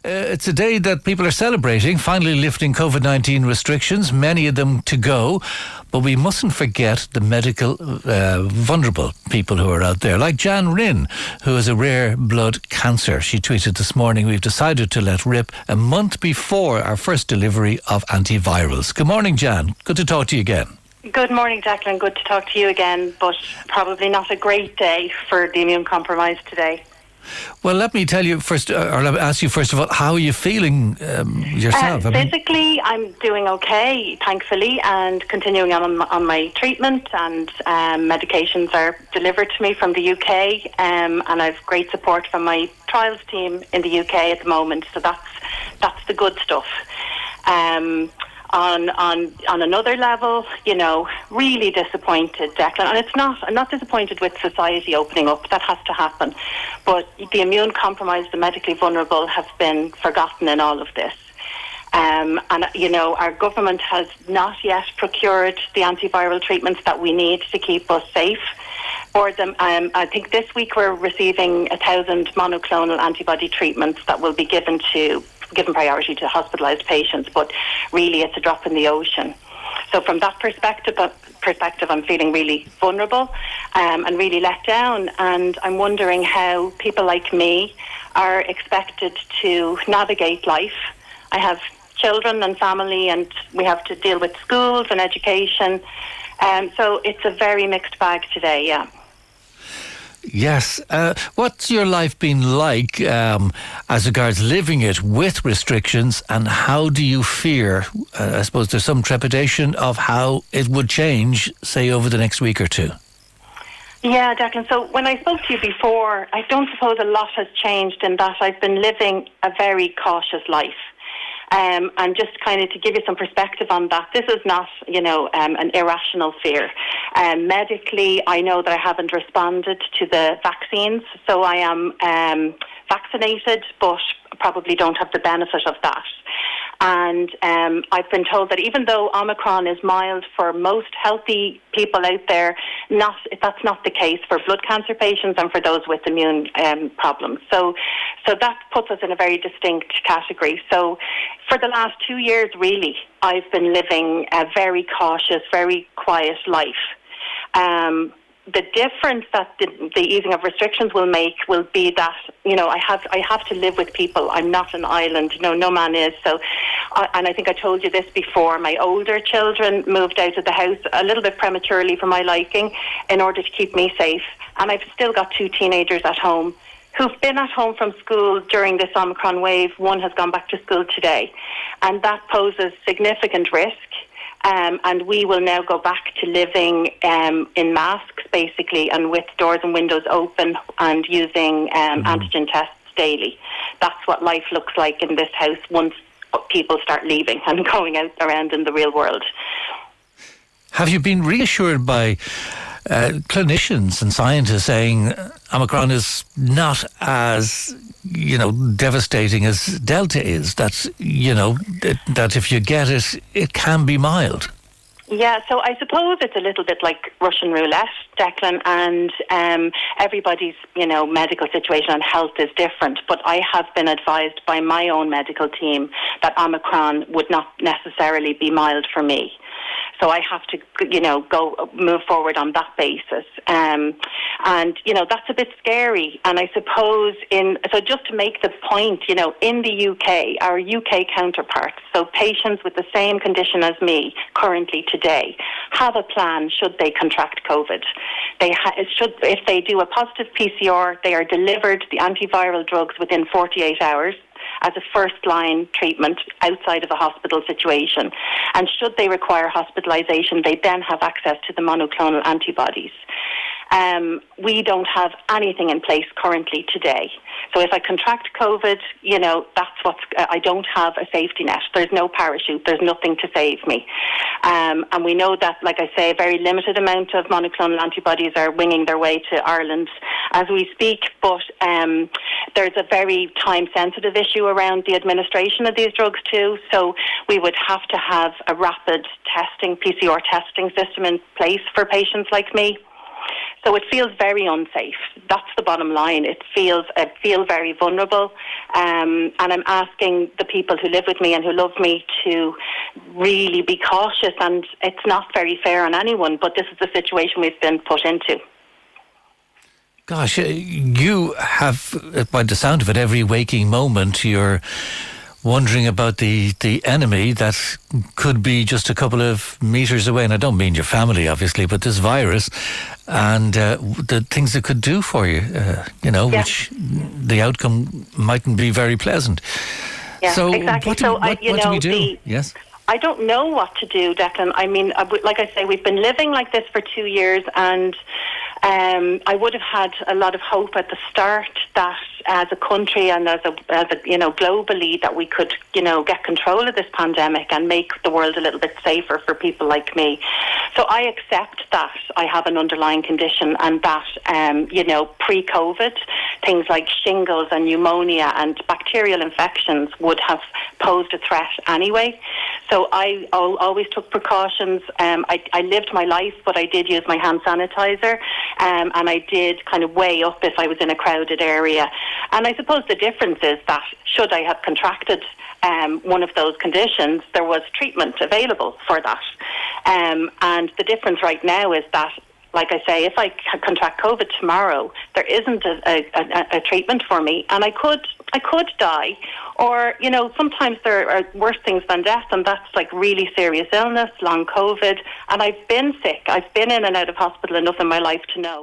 It's a day that people are celebrating, finally lifting COVID-19 restrictions, many of them to go. But we mustn't forget the medical vulnerable people who are out there, like Jan Rynne, who has a rare blood cancer. She tweeted this morning, "We've decided to let rip a month before our first delivery of antivirals." Good morning, Jan. Good to talk to you again. Good morning, Declan. Good to talk to you again, but probably not a great day for the immune-compromised today. Well, let me tell you first, or let me ask you first of all, how are you feeling yourself? Physically, I'm doing okay, thankfully, and continuing on my treatment, and medications are delivered to me from the UK, and I've great support from my trials team in the UK at the moment, so that's the good stuff. On another level, really disappointed, Declan. And I'm not disappointed with society opening up. That has to happen. But the immune-compromised, the medically vulnerable have been forgotten in all of this. And our government has not yet procured the antiviral treatments that we need to keep us safe. For them, I think this week we're receiving 1,000 monoclonal antibody treatments that will be given priority to hospitalised patients, but really it's a drop in the ocean. So from that perspective, I'm feeling really vulnerable and really let down, and I'm wondering how people like me are expected to navigate life. I have children and family, and we have to deal with schools and education, so it's a very mixed bag today, yeah. Yes. What's your life been like as regards living it with restrictions, and how do you fear, I suppose there's some trepidation of how it would change, say, over the next week or two? Yeah, Declan, so when I spoke to you before, I don't suppose a lot has changed in that I've been living a very cautious life. And just kind of to give you some perspective on that, this is not, an irrational fear. Medically, I know that I haven't responded to the vaccines, so I am vaccinated, but probably don't have the benefit of that. And I've been told that even though Omicron is mild for most healthy people out there, that's not the case for blood cancer patients and for those with immune problems. So that puts us in a very distinct category. So for the last 2 years, really, I've been living a very cautious, very quiet life. The difference that the easing of restrictions will make will be that, I have to live with people. I'm not an island. No man is. So, and I think I told you this before, my older children moved out of the house a little bit prematurely for my liking in order to keep me safe. And I've still got 2 teenagers at home who've been at home from school during this Omicron wave. One has gone back to school today. And that poses significant risk. And we will now go back to living in masks, basically, and with doors and windows open and using antigen tests daily. That's what life looks like in this house once people start leaving and going out around in the real world. Have you been reassured by clinicians and scientists saying Omicron is not as devastating as Delta is, that if you get it, it can be mild? Yeah, so I suppose it's a little bit like Russian roulette, Declan, and everybody's, medical situation and health is different. But I have been advised by my own medical team that Omicron would not necessarily be mild for me. So I have to, move forward on that basis. And, that's a bit scary. And I suppose so just to make the point, in the UK, our UK counterparts, so patients with the same condition as me currently today, have a plan should they contract COVID. If they do a positive PCR, they are delivered the antiviral drugs within 48 hours. As a first-line treatment outside of a hospital situation. And should they require hospitalisation, they then have access to the monoclonal antibodies. We don't have anything in place currently today. So if I contract COVID, I don't have a safety net. There's no parachute. There's nothing to save me. And we know that, like I say, a very limited amount of monoclonal antibodies are winging their way to Ireland as we speak. But there's a very time-sensitive issue around the administration of these drugs too. So we would have to have a rapid testing, PCR testing system in place for patients like me. So it feels very unsafe. That's the bottom line. I feel very vulnerable, and I'm asking the people who live with me and who love me to really be cautious. And it's not very fair on anyone, but this is the situation we've been put into. Gosh, you have, by the sound of it, every waking moment you're wondering about the enemy that could be just a couple of meters away. And I don't mean your family, obviously, but this virus and the things it could do for you, which the outcome mightn't be very pleasant. Yeah, so exactly. What do we do? Yes. I don't know what to do, Declan. I mean, like I say, we've been living like this for 2 years, and I would have had a lot of hope at the start that as a country and as a globally, that we could, get control of this pandemic and make the world a little bit safer for people like me. So I accept that I have an underlying condition, and that, pre-COVID, things like shingles and pneumonia and bacterial infections would have posed a threat anyway. So I always took precautions. I lived my life, but I did use my hand sanitizer, and I did kind of weigh up if I was in a crowded area. And I suppose the difference is that should I have contracted one of those conditions, there was treatment available for that. And the difference right now is that, like I say, if I contract COVID tomorrow, there isn't a treatment for me, and I could die. Or, sometimes there are worse things than death, and that's like really serious illness, long COVID. And I've been sick. I've been in and out of hospital enough in my life to know.